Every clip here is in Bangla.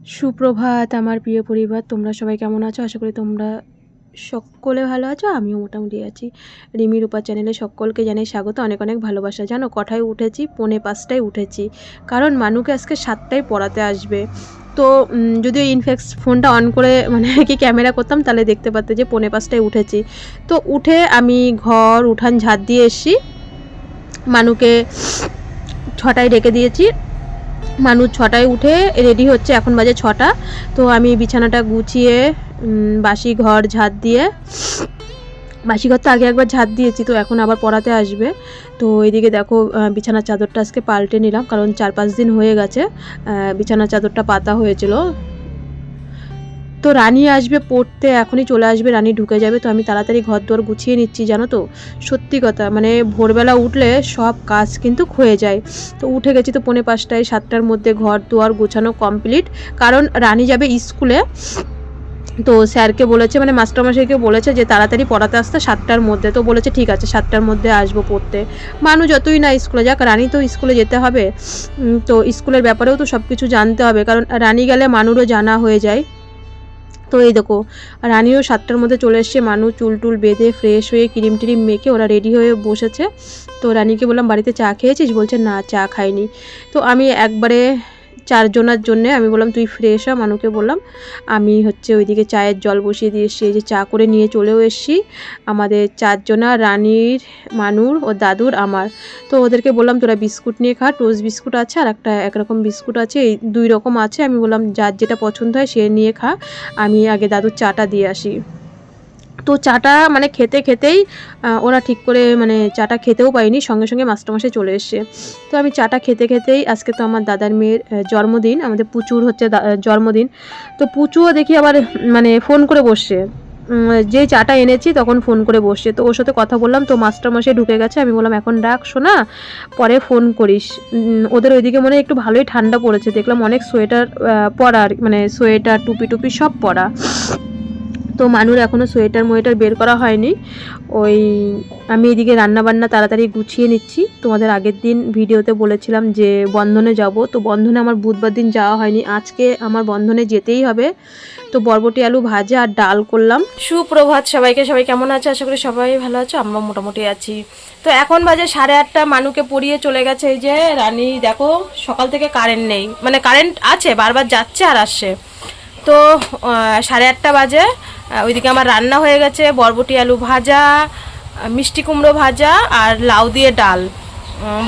সুপ্রভাত আমার প্রিয় পরিবার, তোমরা সবাই কেমন আছো? আশা করি তোমরা সকলে ভালো আছো। আমিও মোটামুটি আছি। রিমি রূপা চ্যানেলে সকলকে জানাই স্বাগত, অনেক অনেক ভালোবাসা। জানো কটায় উঠেছি? 4:45টায় উঠেছি, কারণ মানুকে আজকে 7টায় পড়াতে আসবে। তো যদিও ইনফ্যাক্ট ফোনটা অন করে মানে কি ক্যামেরা করতাম, তাহলে দেখতে পারতে যে 4:45টায় উঠেছি। তো উঠে আমি ঘর উঠান ঝাড় দিয়ে এসছি, মানুকে 6টায় ডেকে দিয়েছি। মানুষ 6টায় উঠে রেডি হচ্ছে, এখন বাজে 6টা। তো আমি বিছানাটা গুছিয়ে বাসি ঘর ঝাড় দিয়ে, বাসি ঘর তো আগে একবার ঝাড় দিয়েছি, তো এখন আবার পড়াতে আসবে। তো এইদিকে দেখো বিছানার চাদরটা আজকে পাল্টে নিলাম, কারণ 4-5 দিন হয়ে গেছে বিছানার চাদরটা পাতা হয়েছিল। তো রানী আসবে পড়তে, এখনই চলে আসবে, রানী ঢুকে যাবে। তো আমি তাড়াতাড়ি ঘর দুয়ার গুছিয়ে নিচ্ছি। জানো তো, সত্যি কথা মানে ভোরবেলা উঠলে সব কাজ কিন্তু হয়ে যায়। তো উঠে গেছি তো 4:45টায়, 7টার মধ্যে ঘর দুয়ার গোছানো কমপ্লিট। কারণ রানী যাবে স্কুলে, তো স্যারকে বলেছে, মানে মাস্টারমশাইকে বলেছে যে তাড়াতাড়ি পড়াতে আসতে 7টার মধ্যে। তো বলেছে ঠিক আছে 7টার মধ্যে আসবো পড়তে। মানুষ যতই না স্কুলে যাক, রানী তো স্কুলে যেতে হবে। তো স্কুলের ব্যাপারেও তো সব কিছু জানতে হবে, কারণ রানী গেলে মানুরও জানা হয়ে যায়। তো এই দেখো রানীও 7টার মধ্যে চলে এসছে। মানু চুল টুল বেঁধে ফ্রেশ হয়ে ক্রিম টিরিম মেখে ওরা রেডি হয়ে বসেছে। তো রানীকে বললাম বাড়িতে চা খেয়েছিস? বলছে না চা খাইনি। তো আমি একবারে 4 জনের জন্যে আমি বললাম তুই ফ্রেশ হ। মানুকে বললাম আমি হচ্ছে ওইদিকে চায়ের জল বসিয়ে দিয়ে এসছি, এই যে চা করে নিয়ে চলেও এসছি। আমাদের 4 জনা, রানীর, মানুর, ও দাদুর, আমার। তো ওদেরকে বললাম তোরা বিস্কুট নিয়ে খা, টোস্ট বিস্কুট আছে আর একটা একরকম বিস্কুট আছে, এই 2 রকম আছে। আমি বললাম যার যেটা পছন্দ হয় সে নিয়ে খা, আমি আগে দাদুর চাটা দিয়ে আসি। তো চাটা মানে খেতে খেতেই ওরা ঠিক করে মানে চাটা খেতেও পায়নি, সঙ্গে সঙ্গে মাস্টারমশাই চলে এসছে। তো আমি চাটা খেতে খেতেই, আজকে তো আমার দাদার মেয়ের জন্মদিন, আমাদের পুচুর হচ্ছে জন্মদিন। তো পুচুও দেখি আবার মানে ফোন করে বসছে, যেই চাটা এনেছি তখন ফোন করে বসছে। তো ওর সাথে কথা বললাম, তো মাস্টারমশাই ঢুকে গেছে। আমি বললাম এখন রাখ শোনা, পরে ফোন করিস। ওদের ওইদিকে মনে হয় একটু ভালোই ঠান্ডা পড়েছে, দেখলাম অনেক সোয়েটার পরা, মানে সোয়েটার টুপি টুপি সব পরা। তো মানুর এখনও সোয়েটার মোয়েটার বের করা হয়নি। ওই আমি এদিকে রান্নাবান্না তাড়াতাড়ি গুছিয়ে নিচ্ছি। তোমাদের আগের দিন ভিডিওতে বলেছিলাম যে বন্ধনে যাব, তো বন্ধনে আমার বুধবার দিন যাওয়া হয়নি, আজকে আমার বন্ধনে যেতেই হবে। তো বরবটি আলু ভাজা আর ডাল করলাম। সুপ্রভাত সবাইকে, সবাই কেমন আছে? আশা করি সবাই ভালো আছো, আমরা মোটামুটি আছি। তো এখন বাজে 8:30, মানুকে পড়িয়ে চলে গেছে। এই যে রানী দেখো, সকাল থেকে কারেন্ট নেই, মানে কারেন্ট আছে বারবার যাচ্ছে আর আসছে। তো 8:30 বাজে, ওইদিকে আমার রান্না হয়ে গেছে, বরবটি আলু ভাজা, মিষ্টি কুমড়ো ভাজা আর লাউ দিয়ে ডাল,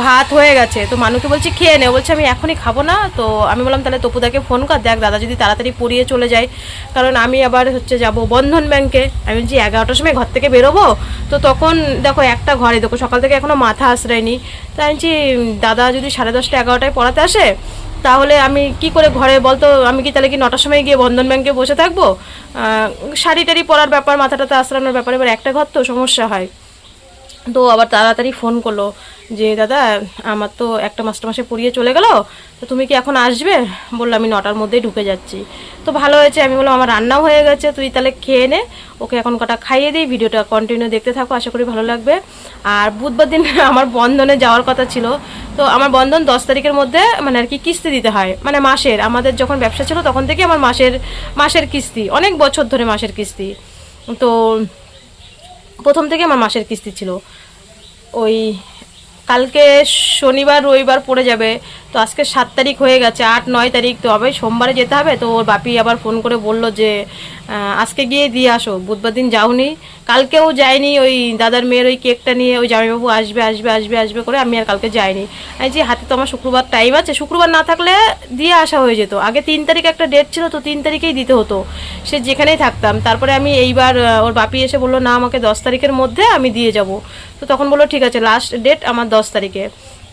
ভাত হয়ে গেছে। তো মানুকে বলছি খেয়ে নে, বলছে আমি এখনই খাবো না। তো আমি বললাম তাহলে তপুদাকে ফোন কর, দেখ দাদা যদি তাড়াতাড়ি পড়িয়ে চলে যায়, কারণ আমি আবার হচ্ছে যাব বন্ধন ব্যাংকে। আমি বলছি 11টার সময় ঘর থেকে বেরোবো। তো তখন দেখো একটা ঘরে দেখো সকাল থেকে এখনও মাথা আশ্রয়নি। তাই আমি বলছি দাদা যদি 10:30 11টায় পড়াতে আসে, তাহলে আমি কি করে ঘরে বলতো, আমি কি তাহলে কি 9টার সময় গিয়ে বন্ধন ব্যাংকে বসে থাকবো? শাড়ি টাড়ি পরার ব্যাপার, মাথাটাতে আশ্রানোর ব্যাপার, এবার একটা ঘর তো সমস্যা হয়। তো আবার তাড়াতাড়ি ফোন করলো যে দাদা আমার তো একটা মাস্টারমশাই পড়িয়ে চলে গেল, তো তুমি কি এখন আসবে? বললো আমি 9টার মধ্যেই ঢুকে যাচ্ছি। তো ভালো হয়েছে, আমি বললাম আমার রান্নাও হয়ে গেছে, তুই তাহলে খেয়ে নে, ওকে এখন কটা খাইয়ে দিই। ভিডিওটা কন্টিনিউ দেখতে থাকো, আশা করি ভালো লাগবে। আর বুধবার দিন আমার বন্ধনে যাওয়ার কথা ছিল। তো আমার বন্ধন 10 তারিখের মধ্যে মানে আর কি কিস্তি দিতে হয়, মানে মাসের, আমাদের যখন ব্যবসা ছিল তখন থেকে আমার মাসের কিস্তি, অনেক বছর ধরে মাসের কিস্তি। তো প্রথম থেকে আমার মাসের কিস্তি ছিল। ওই কালকে শনিবার রবিবার পড়ে যাবে, তো আজকে 7 তারিখ হয়ে গেছে, 8 9 তারিখ, তো আবার সোমবারে যেতে হবে। তো ওর বাপি আবার ফোন করে বলল যে আজকে গিয়ে দিয়ে আসো, বুধবার দিন যাওনি, কালকেও যায়নি। ওই দাদার মেয়ের ওই কেকটা নিয়ে ওই জামাইবাবু আসবে আসবে আসবে আসবে করে আমি আর কালকে যাইনি। আমি যে হাতে তো আমার শুক্রবার টাইম আছে, শুক্রবার না থাকলে দিয়ে আসা হয়ে যেত। আগে 3 তারিখ একটা ডেট ছিল, তো 3 তারিখেই দিতে হতো, সে যেখানেই থাকতাম। তারপরে আমি এইবার ওর বাপি এসে বললো না আমাকে 10 তারিখের মধ্যে আমি দিয়ে যাব। তো তখন বললো ঠিক আছে লাস্ট ডেট আমার 10 তারিখে।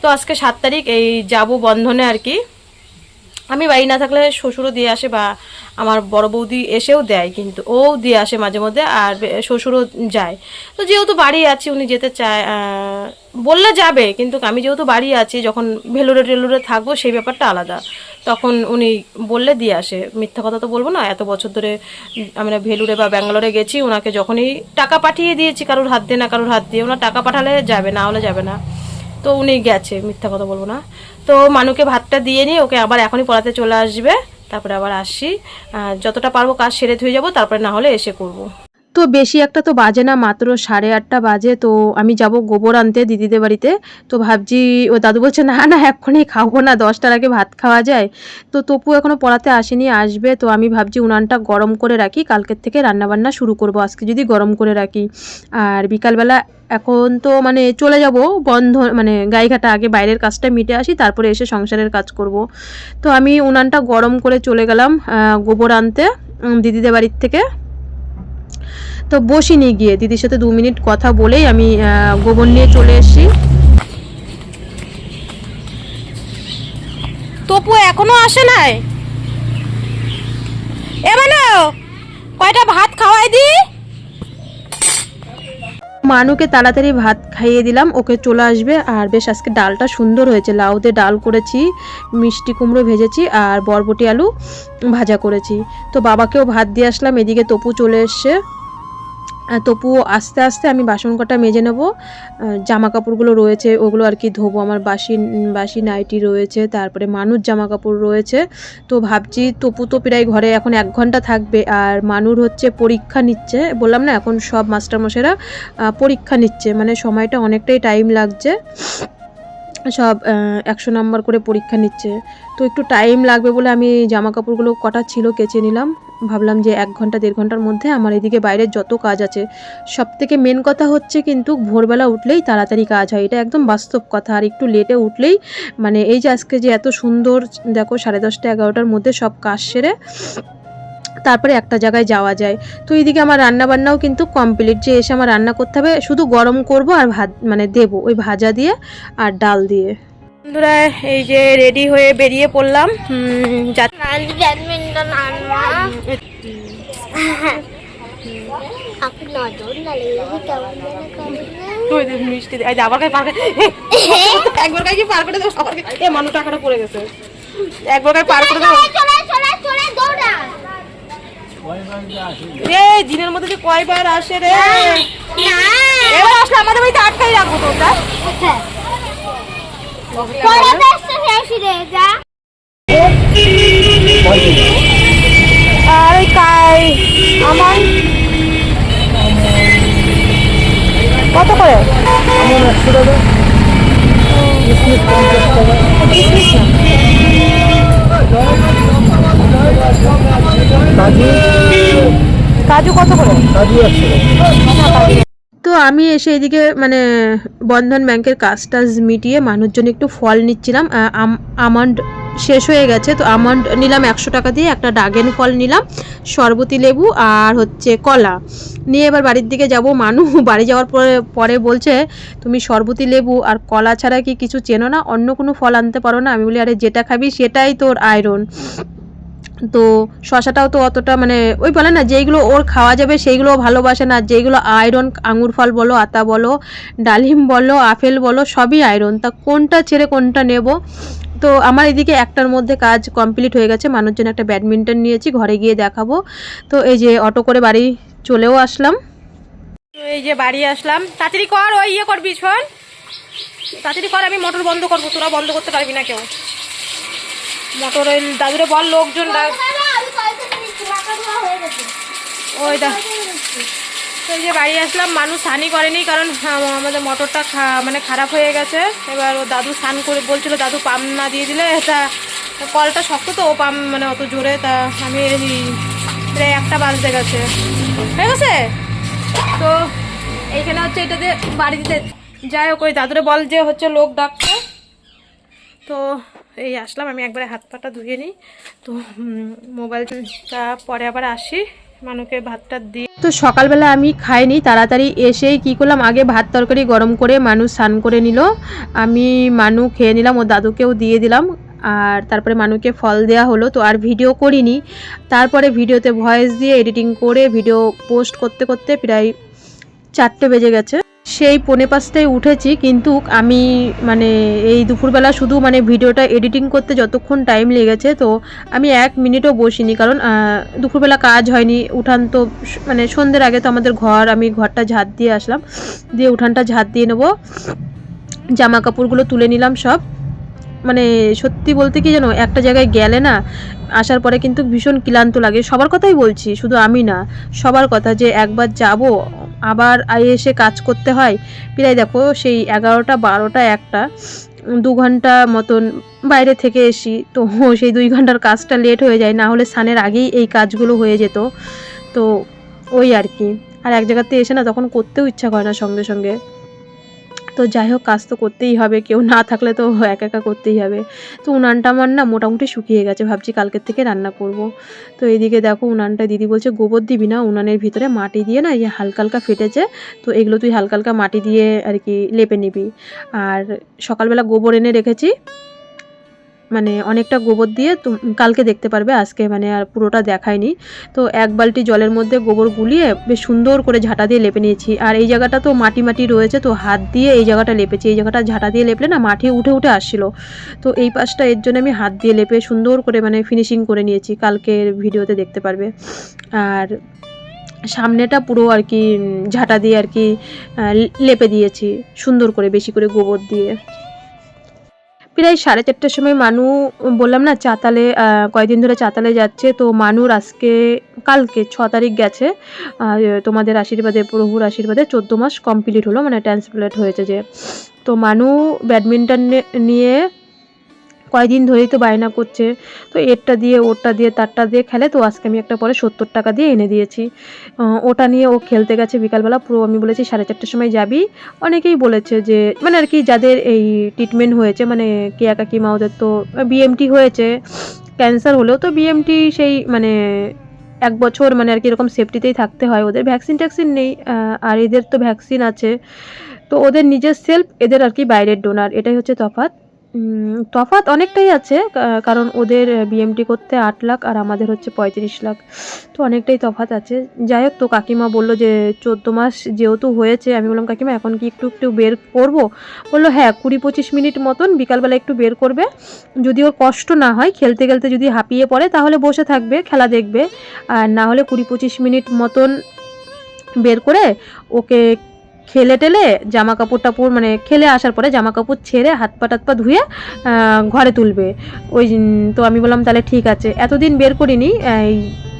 তো আজকে 7 তারিখ, এই যাব বন্ধনে আর কি। আমি বাড়ি না থাকলে শ্বশুরও দিয়ে আসে, বা আমার বড় বৌদি এসেও দেয়, কিন্তু ও দিয়ে আসে মাঝে মধ্যে, আর শ্বশুরও যায়। তো যেহেতু বাড়ি আছি, উনি যেতে চায়, বললে যাবে, কিন্তু আমি যেহেতু বাড়ি আছি, যখন ভেলুরে টেলুরে থাকবো সেই ব্যাপারটা আলাদা, তখন উনি বললে দিয়ে আসে। মিথ্যা কথা তো বলবো না, এত বছর ধরে আমরা ভেলুরে বা ব্যাঙ্গালোরে গেছি, ওনাকে যখনই টাকা পাঠিয়ে দিয়েছি, কারোর হাত দিয়ে না কারোর হাত দিয়ে, ওনার টাকা পাঠালে যাবে, না হলে যাবে না। তো উনি গেছে, মিথ্যা কথা বলবো না। তো মানুকে ভাতটা দিয়ে নিই, ওকে আবার এখনই পড়াতে চলে আসবে। তারপরে আবার আসি, যতটা পারবো কাজ সেরে ধুয়ে যাবো, তারপরে না হলে এসে করব। তো বেশি একটা তো বাজে না, মাত্র 8:30 বাজে। তো আমি যাব গোবর আনতে দিদিদের বাড়িতে। তো ভাবছি, ও দাদু বলছে না না এক্ষুনি খাবো না, 10টার আগে ভাত খাওয়া যায়। তো তপু এখনও পড়াতে আসেনি, আসবে। তো আমি ভাবছি উনানটা গরম করে রাখি, কালকের থেকে রান্নাবান্না শুরু করব আজকে যদি গরম করে রাখি। আর বিকালবেলা এখন তো মানে চলে যাব বন্ধ, মানে গাইঘাটা, আগে বাইরের কাজটা মিটে আসি, তারপরে এসে সংসারের কাজ করব। তো আমি উনানটা গরম করে চলে গেলাম গোবর আনতে দিদিদের বাড়ির থেকে। তো বসিনি, গিয়ে দিদির সাথে 2 মিনিট কথা বলেই আমি গোবর নিয়ে চলে এসেছি। তপু এখনো আসে নাই, এবারে কয়টা ভাত খাওয়াই দি। মানুকে তাড়াতাড়ি ভাত খাইয়ে দিলাম, ওকে চলে আসবে। আর বেশ আজকে ডালটা সুন্দর হয়েছে, লাউ দিয়ে ডাল করেছি, মিষ্টি কুমড়ো ভেজেছি, আর বরবটি আলু ভাজা করেছি। তো বাবাকেও ভাত দিয়ে আসলাম, এদিকে তপু চলে এসছে। তপু আস্তে আস্তে আমি বাসন কটা মেজে নেব, জামা কাপড়গুলো রয়েছে ওগুলো আর কি ধোবো, আমার বাসি নাইটি রয়েছে, তারপরে মানুষ জামা কাপড় রয়েছে। তো ভাবছি তপু তো প্রায় ঘরে এখন 1 ঘন্টা থাকবে, আর মানুর হচ্ছে পরীক্ষা নিচ্ছে, বললাম না এখন সব মাস্টারমশাইরা পরীক্ষা নিচ্ছে, মানে সময়টা অনেকটাই টাইম লাগছে, সব 100 নাম্বার করে পরীক্ষা নিচ্ছে। তো একটু টাইম লাগবে বলে আমি জামা কাপড়গুলো কটা ছিল কেচে নিলাম, ভাবলাম যে 1 ঘন্টা 1.5 ঘন্টার মধ্যে আমার এদিকে বাইরের যত কাজ আছে। সবথেকে মেন কথা হচ্ছে কিন্তু ভোরবেলা উঠলেই তাড়াতাড়ি কাজ হয়, এটা একদম বাস্তব কথা। আর একটু লেটে উঠলেই মানে এই যে আজকে যে এত সুন্দর দেখো 10:30 11টার মধ্যে সব কাজ সেরে তারপরে একটা জায়গায় যাওয়া যায়। তো এইদিকে আমার রান্না বান্নাও কিন্তু কমপ্লিট, যে এসে আমার রান্না করতে হবে, শুধু গরম করব আর ভাত মানে দেবো ওই ভাজা দিয়ে আর ডাল দিয়ে। বন্ধুরা এই যে রেডি হয়ে বেরিয়ে পড়লাম, মিষ্টি একবার কি পার করে দেবো, মানুষ টাকাটা পড়ে গেছে, একবার পার করে দেবো। রে দিনের মধ্যে যে কয়বার আসে রে, এবার আসলে আমাদের বাড়িতে আটকাই রাখবো তো ওটা। আর আমার কত করে? কাজু কত করে? তো আমি এসে এদিকে মানে বন্ধন ব্যাংকের কাজ টাজ মিটিয়ে মানুষজন একটু ফল নিচ্ছিলাম, আমন্ড শেষ হয়ে গেছে, তো আমন্ড নিলাম 100 টাকা দিয়ে, একটা ড্রাগন ফল নিলাম, শরবতি লেবু আর হচ্ছে কলা নিয়ে এবার বাড়ির দিকে যাব। বাড়ি যাওয়ার পরে বলছে তুমি শরবতি লেবু আর কলা ছাড়া কি কিছু চেনো না, অন্য কোনো ফল আনতে পারো না? আমি বলি আরে যেটা খাবি সেটাই তোর আয়রন। তো শশাটাও তো অতটা মানে ওই বলে না যেইগুলো ওর খাওয়া যাবে সেইগুলো ভালোবাসে না, যেইগুলো আয়রন, আঙুর ফল বলো, আতা বলো, ডালিম বলো, আপেল বলো, সবই আয়রন, তা কোনটা ছেড়ে কোনটা নেব? তো আমার এদিকে একটার মধ্যে কাজ কমপ্লিট হয়ে গেছে, মানুষজন একটা ব্যাডমিন্টন নিয়েছি, ঘরে গিয়ে দেখাবো। তো এই যে অটো করে বাড়ি চলেও আসলাম। তো এই যে বাড়ি আসলাম, তাড়াতাড়ি কর, ওই ইয়ে করবি শোন, তাড়াতাড়ি কর, আমি মোটর বন্ধ করবো, তোরা বন্ধ করতে পারবি না কেউ। মোটর ওই দাদুরে বল, লোকজন ওই দা। তো এই যে বাড়ি আসলাম, মানুষ স্নানই করেনি, কারণ আমাদের মোটরটা মানে খারাপ হয়ে গেছে। এবার ও দাদু স্নান করে বলছিল দাদু পাম্প না দিয়ে দিলে, এটা কলটা শক্ত তো, ও পাম্প মানে অত জোরে, তা আমি প্রায় 1টা বাজতে গেছে, হয়ে গেছে। তো এইখানে হচ্ছে এটাতে বাড়ি দিতে যাই হোক, ওই দাদুরে বল যে হচ্ছে লোক ডাকছে। তো এই আসলাম, আমি একবারে হাত পাটা ধুয়ে নিই, তো মোবাইলটা পরে আবার আসি, মানুকে ভাতটা দিই। তো সকালবেলা আমি খাইনি, তাড়াতাড়ি এসেই কী করলাম, আগে ভাত তরকারি গরম করে মানুষ স্নান করে নিল, আমি মানু খেয়ে নিলাম, ও দাদুকেও দিয়ে দিলাম, আর তারপরে মানুকে ফল দেওয়া হলো। তো আর ভিডিও করিনি, তারপরে ভিডিওতে ভয়েস দিয়ে এডিটিং করে ভিডিও পোস্ট করতে করতে প্রায় 4টে বেজে গেছে। সেই 4:45টায় উঠেছি, কিন্তু আমি মানে এই দুপুরবেলা শুধু মানে ভিডিওটা এডিটিং করতে যতক্ষণ টাইম লেগেছে, তো আমি 1 মিনিটও বসিনি, কারণ দুপুরবেলা কাজ হয়নি। উঠান তো মানে সন্ধ্যের আগে তো আমাদের আমি ঘরটা ঝাঁট দিয়ে আসলাম, দিয়ে উঠানটা ঝাঁট দিয়ে নেবো, জামা কাপড়গুলো তুলে নিলাম সব। মানে সত্যি বলতে কি জানো, একটা জায়গায় গেলে না আসার পরে কিন্তু ভীষণ ক্লান্ত লাগে, সবার কথাই বলছি, শুধু আমি না, সবার কথা, যে একবার যাব আবার এসে কাজ করতে হয়। প্রায় দেখো সেই 11টা 12টা 1টা 2 ঘন্টা মতন বাইরে থেকে এসি, তো সেই 2 ঘন্টার কাজটা লেট হয়ে যায়, না হলে স্নানের আগেই এই কাজগুলো হয়ে যেত। তো ওই আর কি, আর এক জায়গাতে এসে না তখন করতেও ইচ্ছা করে না সঙ্গে সঙ্গে। তো যাই হোক, কাজ তো করতেই হবে, কেউ না থাকলে তো একা একা করতেই হবে। তো উনানটা আমার না মোটামুটি শুকিয়ে গেছে, ভাবছি কালকের থেকে রান্না করব। তো এইদিকে দেখো উনানটা দিদি বলছে গোবর দিবি না, উনানের ভিতরে মাটি দিয়ে না, এই হালকা হালকা ফেটেছে, তো এগুলো তুই হালকা হালকা মাটি দিয়ে আর কি লেপে নিবি। আর সকালবেলা গোবর এনে রেখেছি, মানে অনেকটা গোবর দিয়ে, কালকে দেখতে পারবে, আজকে মানে আর পুরোটা দেখায়নি। তো 1 বালতি জলের মধ্যে গোবর গুলিয়ে বেশ সুন্দর করে ঝাঁটা দিয়ে লেপে নিয়েছি। আর এই জায়গাটা তো মাটি মাটি রয়েছে, তো হাত দিয়ে এই জায়গাটা লেপেছি, এই জায়গাটা ঝাঁটা দিয়ে লেপলে না মাটি উঠে উঠে আসছিলো, তো এই পাশটা এর জন্য আমি হাত দিয়ে লেপে সুন্দর করে মানে ফিনিশিং করে নিয়েছি, কালকের ভিডিওতে দেখতে পারবে। আর সামনেটা পুরো আর কি ঝাঁটা দিয়ে আর কি লেপে দিয়েছি সুন্দর করে, বেশি করে গোবর দিয়ে। প্রায় 4:30টার সময় মানু, বললাম না চাতালে, কয়েকদিন ধরে চাতালে যাচ্ছে, তো মানুর আজকে কালকে 6 তারিখ গেছে, তোমাদের আশীর্বাদে, প্রভুর আশীর্বাদে 14 মাস কমপ্লিট হলো, মানে ট্রান্সপ্লান্ট হয়েছে যে। তো মানু ব্যাডমিন্টন নিয়ে কয়েকদিন ধরেই তো বায়না করছে, তো এরটা দিয়ে ওরটা দিয়ে তারটা দিয়ে খেলে, তো আজকে আমি একটা পরে 70 টাকা দিয়ে এনে দিয়েছি, ওটা নিয়ে ও খেলতে গেছে বিকালবেলা পুরো। আমি বলেছি 4:30টার সময় যাবি, অনেকেই বলেছে যে মানে আর কি যাদের এই ট্রিটমেন্ট হয়েছে, মানে কেয়া কাকিমা ওদের তো বিএমটি হয়েছে, ক্যান্সার হলেও তো বিএমটি সেই মানে 1 বছর মানে আর কি এরকম সেফটিতেই থাকতে হয়, ওদের ভ্যাকসিন ট্যাক্সিন নেই, আর এদের তো ভ্যাকসিন আছে, তো ওদের নিজের সেলফ, এদের আর কি বাইরের ডোনার, এটাই হচ্ছে তফাৎ। তফাৎ অনেকটাই আছে, কারণ ওদের বিএমটি করতে 8 লাখ আর আমাদের হচ্ছে 35 লাখ, তো অনেকটাই তফাৎ আছে। যাই হোক, তো কাকিমা বললো যে 14 মাস যেহেতু হয়েছে, আমি বললাম কাকিমা এখন কি একটু একটু বের করবো? বললো হ্যাঁ 20-25 মিনিট মতন বিকালবেলা একটু বের করবে, যদি ওর কষ্ট না হয়, খেলতে খেলতে যদি হাঁপিয়ে পড়ে তাহলে বসে থাকবে, খেলা দেখবে, আর না হলে 20-25 মিনিট মতন বের করে ওকে খেলে টেলে জামা কাপড় টাপড়, মানে খেলে আসার পরে জামা কাপড় ছেড়ে হাত পা টাত পা ধুয়ে ঘরে তুলবে। ওই তো আমি বললাম তাহলে ঠিক আছে, এতদিন বের করিনি, এই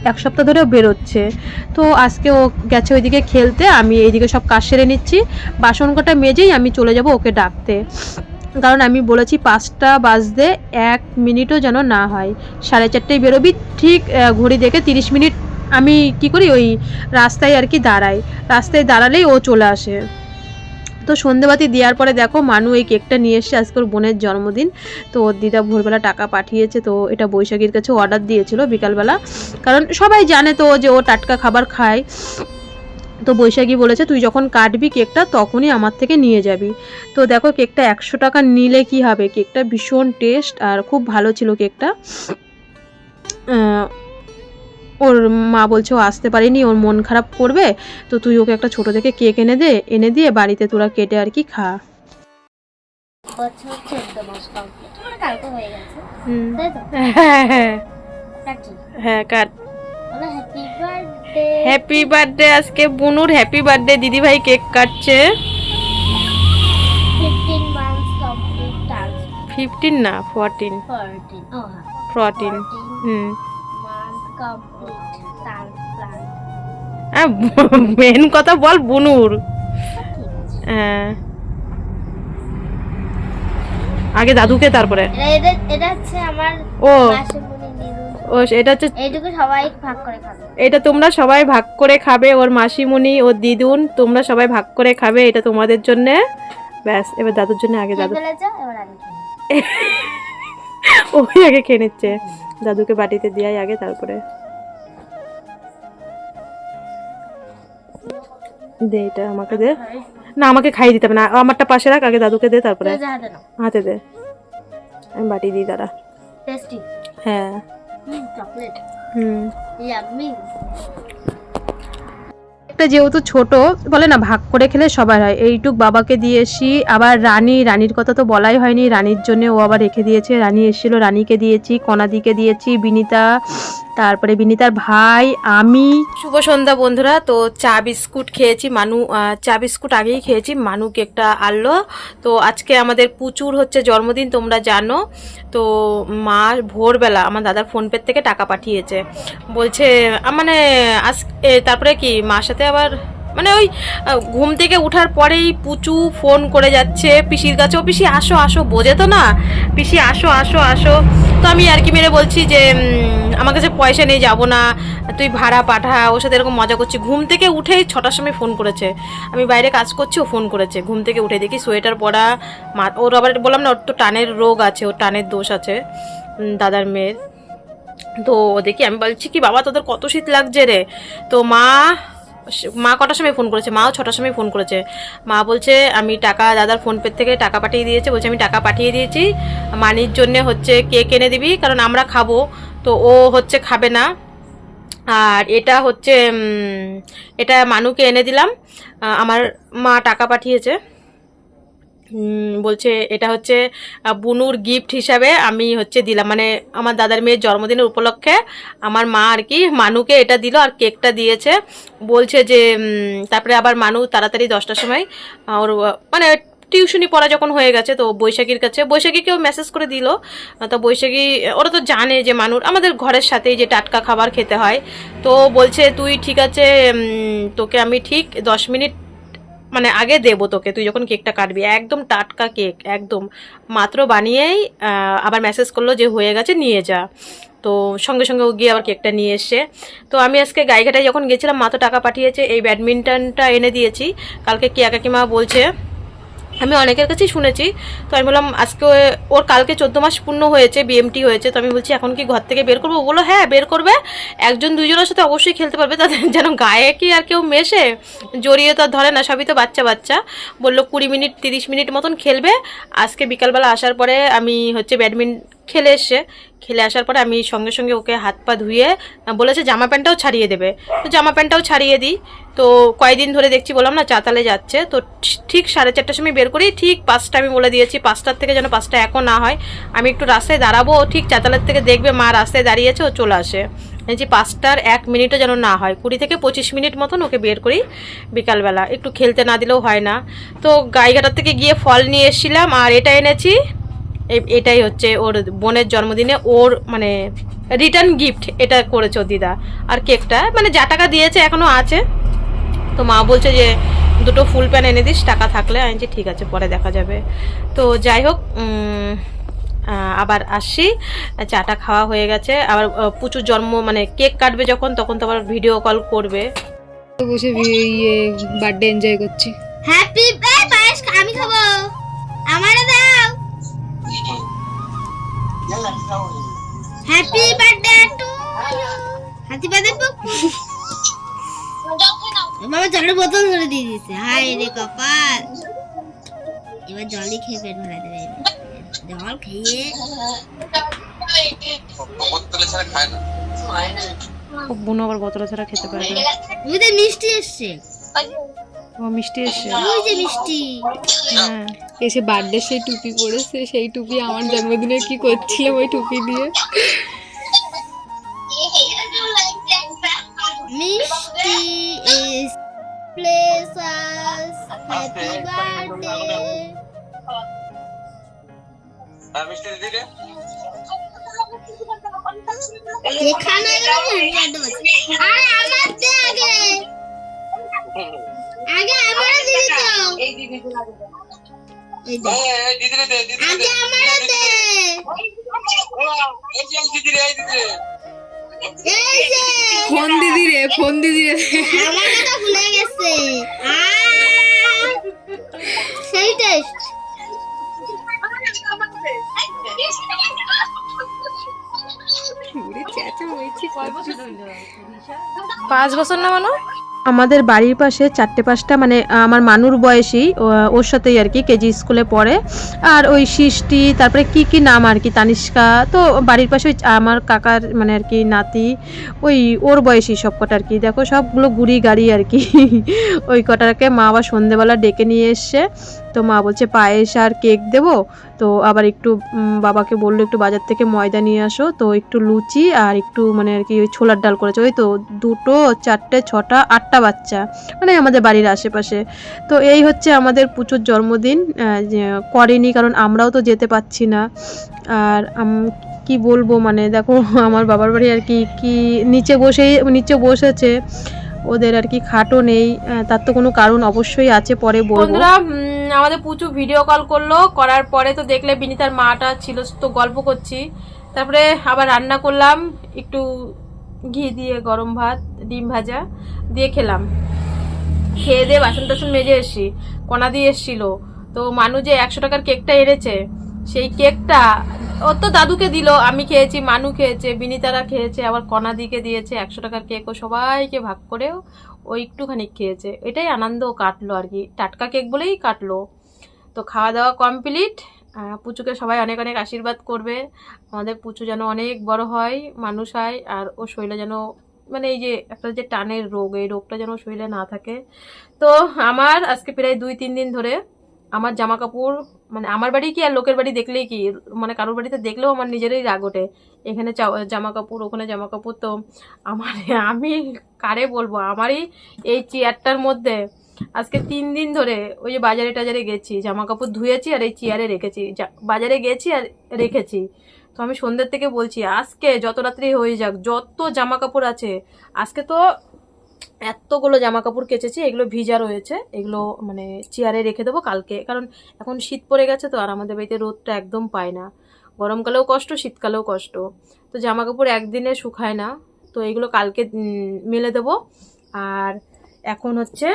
1 সপ্তাহ ধরেও বেরোচ্ছে। তো আজকে ও গেছে ওইদিকে খেলতে, আমি এইদিকে সব কাজ সেরে নিচ্ছি, বাসন কটা মেজেই আমি চলে যাব ওকে ডাকতে, কারণ আমি বলেছি 5টা বাজতে 1 মিনিটও যেন না হয়, 4:30টায় বেরোবি, ঠিক ঘড়ি দেখে 30 মিনিট আমি কি করি, ওই রাস্তায় আর কি দাঁড়াই, রাস্তায় দাঁড়ালেই ও চলে আসে। তো সন্ধেবাতি দেওয়ার পরে দেখো মানু এই কেকটা নিয়ে এসছে, আজকে ওর বোনের জন্মদিন, তো ওর দিদা ভোরবেলা টাকা পাঠিয়েছে, তো এটা বৈশাখীর কাছে অর্ডার দিয়েছিল বিকালবেলা, কারণ সবাই জানে তো যে ও টাটকা খাবার খায়, তো বৈশাখী বলেছে তুই যখন কাটবি কেকটা তখনই আমার থেকে নিয়ে যাবি। তো দেখো কেকটা 100 টাকা নিলে কি হবে, কেকটা ভীষণ টেস্ট আর খুব ভালো ছিল কেকটা। ওর মা বলছে ও আসতে পারেনি, ওর মন খারাপ করবে, তো তুই ওকে একটা ছোট থেকে কেক এনে দিয়ে বাড়িতে তোরা কেটে আর কি খা। হ্যাঁ কাট। হ্যাপি বার্থডে, আজকে বুনুর হ্যাপি বার্থডে, দিদি ভাই কেক কাটছে। 15 না 14। মেন কথা বল বুনুর, আগে দাদুকে তারপরে এটা হচ্ছে আমার, ও এটা হচ্ছে এইটুকু সবাই ভাগ করে খাবে, এটা তোমরা সবাই ভাগ করে খাবে, ওর মাসিমণি ওর দিদুন তোমরা সবাই ভাগ করে খাবে, এটা তোমাদের জন্য। ব্যাস এবার দাদুর জন্য, আগে দাদু ওই আগে খেয়ে নিচ্ছে, দাদুকে বাটিতে দেয় আগে, তারপরে দে, এটা আমাকে দে, না আমাকে খাইয়ে দিতে হবে না, আমারটা পাশে রাখ, আগে দাদুকে দে, তারপরে হাতে দে, আমি বাটি দিই দাঁড়া। হ্যাঁ চকলেট, ইয়াম্মি। একটা যেহেতু ছোট, বলে না ভাগ করে খেলে সবার হয়, এইটুক বাবাকে দিয়েছি, আবার রানীর কথা তো বলাই হয়নি, রানীর জন্য ও আবার রেখে দিয়েছে, রানী এসেছিল, রানীকে দিয়েছি, কণাদিকে দিয়েছি, বিনিতা তারপরে বিনিতার ভাই, আমি। শুভ সন্ধ্যা বন্ধুরা। তো চা বিস্কুট খেয়েছি, মানু চা বিস্কুট আগেই খেয়েছি, মানু কেকটা আনলো। তো আজকে আমাদের পুচুর হচ্ছে জন্মদিন, তোমরা জানো। তো মা ভোরবেলা আমার দাদার ফোনপে থেকে টাকা পাঠিয়েছে, বলছে মানে তারপরে কি মার সাথে আবার মানে ওই ঘুম থেকে উঠার পরেই পুচু ফোন করে যাচ্ছে পিসির কাছে, ও পিসি আসো আসো, বোঝে তো না, পিসি আসো আসো আসো। তো আমি আর কি মেরে বলছি যে আমার কাছে পয়সা নেই, যাবো না, তুই ভাড়া পাঠা। ওর সাথে এরকম মজা করছি। ঘুম থেকে উঠেই 6টার সময় ফোন করেছে, আমি বাইরে কাজ করছি, ও ফোন করেছে। ঘুম থেকে উঠে দেখি সোয়েটার পরা, ওর আবার বললাম না ওর তো টানের রোগ আছে, ওর টানের দোষ আছে দাদার মেয়ের। তো দেখি আমি বলছি কি বাবা তোদের কত শীত লাগছে রে। তো মা কটার সময় ফোন করেছে? মাও 6টার সময় ফোন করেছে। মা বলছে আমি টাকা দাদার ফোনপে থেকে টাকা পাঠিয়ে দিয়েছে, বলছে আমি টাকা পাঠিয়ে দিয়েছি, মানির জন্য হচ্ছে কেক এনে দিবি, কারণ আমরা খাবো, তো ও হচ্ছে খাবে না। আর এটা হচ্ছে এটা মানুকে এনে দিলাম, আমার মা টাকা পাঠিয়েছে। বলছে এটা হচ্ছে বুনুর গিফট হিসাবে আমি হচ্ছে দিলাম, মানে আমার দাদার মেয়ের জন্মদিনের উপলক্ষে আমার মা আর কি মানুকে এটা দিল আর কেকটা দিয়েছে। বলছে যে তারপরে আবার মানু তাড়াতাড়ি 10টার সময় ওর মানে টিউশনি পড়া যখন হয়ে গেছে, তো বৈশাখীর কাছে, বৈশাখীকেও মেসেজ করে দিল। তো বৈশাখী ওরা তো জানে যে মানুর আমাদের ঘরের সাথেই যে টাটকা খাবার খেতে হয়। তো বলছে তুই ঠিক আছে, তোকে আমি ঠিক 10 মিনিট মানে আগে দেবো তোকে, তুই যখন কেকটা কাটবি। একদম টাটকা কেক, একদম মাত্র বানিয়েই আবার মেসেজ করলো যে হয়ে গেছে নিয়ে যা। তো সঙ্গে সঙ্গে ও গিয়ে আবার কেকটা নিয়ে এসছে। তো আমি আজকে গাইঘাটায় যখন গেছিলাম, মা তো টাকা পাঠিয়েছে, এই ব্যাডমিন্টনটা এনে দিয়েছি। কালকে কিয়া কাকিমা বলছে, আমি অনেকের কাছেই শুনেছি, তো আমি বললাম আজকে ওর কালকে 14 মাস পূর্ণ হয়েছে, বিএমটি হয়েছে। তো আমি বলছি এখন কি ঘর থেকে বের করবো? বললো হ্যাঁ বের করবে, 1-2 জনের সাথে অবশ্যই খেলতে পারবে, তাদের যেন গায়ে কি আর কেউ মেশে, জড়িয়ে তো আর ধরে না, সবই তো বাচ্চা বাচ্চা। বললো 20 মিনিট 30 মিনিট মতন খেলবে। আজকে বিকালবেলা আসার পরে আমি হচ্ছে খেলে এসছে, খেলে আসার পরে আমি সঙ্গে সঙ্গে ওকে হাত পা ধুয়ে বলেছে জামা প্যান্টটাও ছাড়িয়ে দেবে, তো জামা প্যান্টটাও ছাড়িয়ে দিই। তো কয়েকদিন ধরে দেখছি, বললাম না চাতালে যাচ্ছে, তো ঠিক 4:30টার সময় বের করি, ঠিক 5টা আমি বলে দিয়েছি, 5টার থেকে যেন 5টা এখন না হয়। আমি একটু রাস্তায় দাঁড়াবো, ঠিক চাতালের থেকে দেখবে মা রাস্তায় দাঁড়িয়েছে, ও চলে আসে। যে 5টার 1 মিনিটও যেন না হয়, 20 থেকে 25 মিনিট মতন ওকে বের করি বিকালবেলা, একটু খেলতে না দিলেও হয় না। তো গাইঘাটার থেকে গিয়ে ফল নিয়ে এসেছিলাম, আর এটা এনেছি, এটাই হচ্ছে ওর বোনের জন্মদিনে ওর মানে রিটার্ন গিফট, এটা করেছে ওর দিদা। আর কেকটা মানে যা টাকা দিয়েছে এখনও আছে। তো মা বলছে যে 2টো ফুল প্যান এনে দিস টাকা থাকলে, আমি যে ঠিক আছে পরে দেখা যাবে। তো যাই হোক, আবার আসছি, চাটা খাওয়া হয়ে গেছে, আবার প্রচুর জন্ম মানে কেক কাটবে যখন, তখন তো আবার ভিডিও কল করবে। বসে বার্থডে এনজয় করছি। হ্যাপি পায়েস আমি খাবো, আমারে দাও। Happy birthday to happy birthday বাবা, জলের বোতল ধরে দিয়ে দিয়েছে, হায় রে কপাল। এবার জলই খেয়ে পেট ভরা দেবে, জল খেয়ে বোতলে ছাড়া খায় না। বোন আবার বোতলে ছাড়া খেতে পারে না। ওদের মিষ্টি এসছে, ও মিষ্টি এসছে, ওই যে মিষ্টি। হ্যাঁ এসে বার্থডে সেই টুপি পরেছে, সেই টুপি আমার জন্মদিনে কি করছিলাম ওই টুপি দিয়ে। মিষ্টি is bless us, happy birthday. মিষ্টি দিদি রে, এখানে আরে আমার দে আগে, আগে আমার দিদি তো, এই দিদি এই দে, এই দিদি রে, দিদি আগে আমার দে, এই যে দিদি রে, এই দিদি রে, এই যে ফোন দিদি রে, ফোন দিদি রে। আমার কথা ভুলে গেছে। সেই টেস্ট। চেঁচা হয়েছে 5 বছর না মানো। আমাদের বাড়ির পাশে 4-5টা মানে আমার মানুর বয়সী, ওর সাথেই আর কি কেজি স্কুলে পড়ে। আর ওই সৃষ্টি, তারপরে কি নাম আর কি, তানিষ্কা, তো বাড়ির পাশে ওই আমার কাকার মানে আর কি নাতি, ওই ওর বয়সী সব কটা আর কি। দেখো সবগুলো গুড়ি গাড়ি আর কি। ওই কটাকে মা আবার সন্ধেবেলা ডেকে নিয়ে এসছে, তো মা বলছে পায়েস আর কেক দেবো, তো আবার একটু বাবাকে বললো একটু বাজার থেকে ময়দা নিয়ে আসো, তো একটু লুচি আর একটু মানে আর কি ওই ছোলার ডাল করেছে। ওই তো 2, 4, 6, 8টা বাচ্চা, মানে আমাদের বাড়ির আশেপাশে। তো এই হচ্ছে আমাদের পুচুর জন্মদিন। করেনি কারণ আমরাও তো যেতে পারছি না। আর কি বলবো, মানে দেখো আমার বাবার বাড়ি আর কি নিচে বসেছে, ওদের আর কি খাটও নেই, তার তো কোনো কারণ অবশ্যই আছে, পরে বলবো। বন্ধুরা, আমাদের পুচু ভিডিও কল করলো, করার পরে তো দেখলে বিনিতার মাটা ছিল, তো গল্প করছি। তারপরে আবার রান্না করলাম, একটু ঘি দিয়ে গরম ভাত, ডিম ভাজা দিয়ে খেলাম। খেয়ে দিয়ে বাসন টাসন মেজে এসছি, কণা দিয়ে এসছিল। তো মানু যে 100 টাকার কেকটা এনেছে, সেই কেকটা ওর তো দাদুকে দিল, আমি খেয়েছি, মানু খেয়েছে, বিনিতারা খেয়েছে, আবার কণা দিকে দিয়েছে 100 টাকার কেক, ও সবাইকে ভাগ করে ও একটুখানি খেয়েছে। এটাই আনন্দ কাটলো আর কি, টাটকা কেক বলেই কাটলো। তো খাওয়া দাওয়া কমপ্লিট। পুচুকে সবাই অনেক অনেক আশীর্বাদ করবে, আমাদের পুচু যেন অনেক বড় হয়, মানুষ হয়, আর ও শরীরে যেন মানে এই যে একটা যে টানের রোগ, এই রোগটা যেন শরীরে না থাকে। তো আমার আজকে প্রায় 2-3 দিন ধরে আমার জামা কাপড়, মানে আমার বাড়ি কি আর লোকের বাড়ি দেখলেই কি, মানে কারোর বাড়িতে দেখলেও আমার নিজেরই রাগ ওঠে, এখানে জামা কাপড়, ওখানে জামা কাপড়। তো আমি কারে বলবো, আমারই এই চেয়ারটার মধ্যে আজকে 3 দিন ধরে ওই যে বাজারে টাজারে গেছি, জামা কাপড় ধুয়েছি আর এই চেয়ারে রেখেছি, বাজারে গেছি আর রেখেছি। তো আমি সন্ধ্যের থেকে বলছি আজকে যত রাত্রি হয়ে যাক, যত জামা কাপড় আছে, আজকে তো এতগুলো জামা কাপড় কেচেছি, এগুলো ভিজা রয়েছে, এগুলো মানে চেয়ারে রেখে দেবো কালকে, কারণ এখন শীত পড়ে গেছে তো, আর আমাদের বাড়িতে রোদটা একদম পায় না, গরমকালেও কষ্ট, শীতকালেও কষ্ট। তো জামা কাপড় একদিনে শুকায় না, তো এগুলো কালকে মেলে দেবো। আর এখন হচ্ছে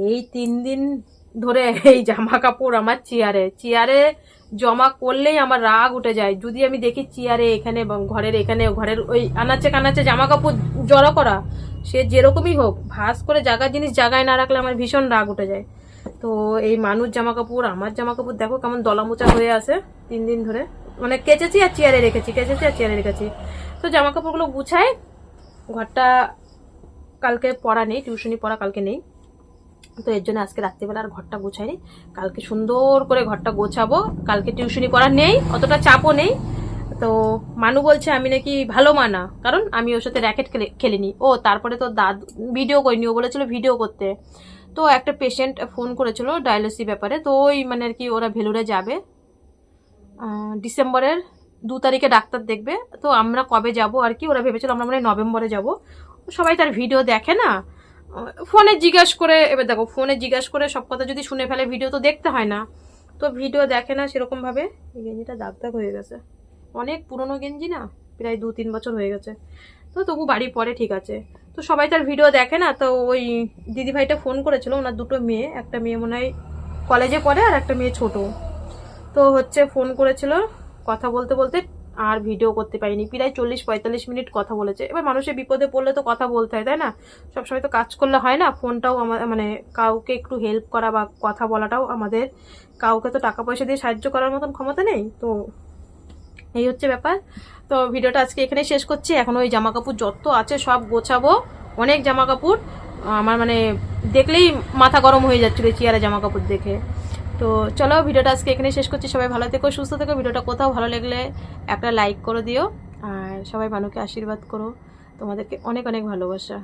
এই 3 দিন ধরে এই জামা কাপড় আমার চেয়ারে জমা করলেই আমার রাগ উঠে যায়। যদি আমি দেখি চেয়ারে এখানে ঘরের ওই আনাচে কানাচে জামা কাপড় জড়ো করা, সে যেরকমই হোক, ভাঁজ করে জিনিস জায়গায় না রাখলে আমার ভীষণ রাগ উঠে যায়। তো এই মানুষ জামা কাপড়, আমার জামা কাপড় দেখো কেমন দলামোচা হয়ে আছে 3 দিন ধরে, মানে কেচেছি আর চেয়ারে রেখেছি। তো জামা কাপড়গুলো গুছাই, ঘরটা কালকে পড়া নেই, টিউশনি পড়া কালকে নেই, তো এর জন্য আজকে রাত্রিবেলা আর ঘরটা গোছাইনি, কালকে সুন্দর করে ঘরটা গোছাবো। কালকে টিউশনি পড়া নেই, অতটা চাপও নেই। তো মানু বলছে আমি নাকি ভালো মানা, কারণ আমি ওর সাথে র্যাকেট খেলিনি। ও তারপরে তো দাদু ভিডিও করিনি, ও বলেছিল ভিডিও করতে। তো একটা পেশেন্ট ফোন করেছিল ডায়ালিসিস ব্যাপারে, তো ওই মানে আর কি ওরা ভেলুরে যাবে, ডিসেম্বরের 2 তারিখে ডাক্তার দেখবে। তো আমরা কবে যাব আর কি, ওরা ভেবেছিল আমরা মানে নভেম্বরে যাব। সবাই তার ভিডিও দেখে না, ফোনে জিজ্ঞাসা করে, এবার দেখো ফোনে জিজ্ঞাসা করে সব কথা যদি শুনে ফেলে, ভিডিও তো দেখতে হয় না, তো ভিডিও দেখে না সেরকমভাবে। এই গেঞ্জিটা দাগ হয়ে গেছে, অনেক পুরনো গেঞ্জি না, প্রায় 2-3 বছর হয়ে গেছে, তো তবু বাড়ি পরে ঠিক আছে। তো সবাই তার ভিডিও দেখে না। তো ওই দিদিভাইটা ফোন করেছিল, ওনার 2টো মেয়ে, একটা মেয়ে মনে হয় কলেজে পড়ে আর একটা মেয়ে ছোট। তো হচ্ছে ফোন করেছিল, কথা বলতে বলতে আর ভিডিও করতে পারিনি, প্রায় 40-45 মিনিট কথা বলেছে। এবার মানুষের বিপদে পড়লে তো কথা বলতে হয়, তাই না? সবসময় তো কাজ করলে হয় না, ফোনটাও আমার মানে কাউকে একটু হেল্প করা বা কথা বলাটাও আমাদের, কাউকে তো টাকা পয়সা দিয়ে সাহায্য করার মতন ক্ষমতা নেই। তো এই হচ্ছে ব্যাপার। তো ভিডিওটা আজকে এখানে শেষ করছি। এখন ওই জামা কাপড় যত আছে সব গোছাবো, অনেক জামা কাপড় আমার মানে দেখলেই মাথা গরম হয়ে যাচ্ছিল চেয়ারে জামা কাপড় দেখে। তো চলো ভিডিওটা আজকে এখানে শেষ করছি। সবাই ভালো থেকো, সুস্থ থেকো। ভিডিওটা কোথাও ভালো লাগলে একটা লাইক করে দিও, আর সবাই মানুষকে আশীর্বাদ করো। তোমাদেরকে অনেক অনেক ভালোবাসা।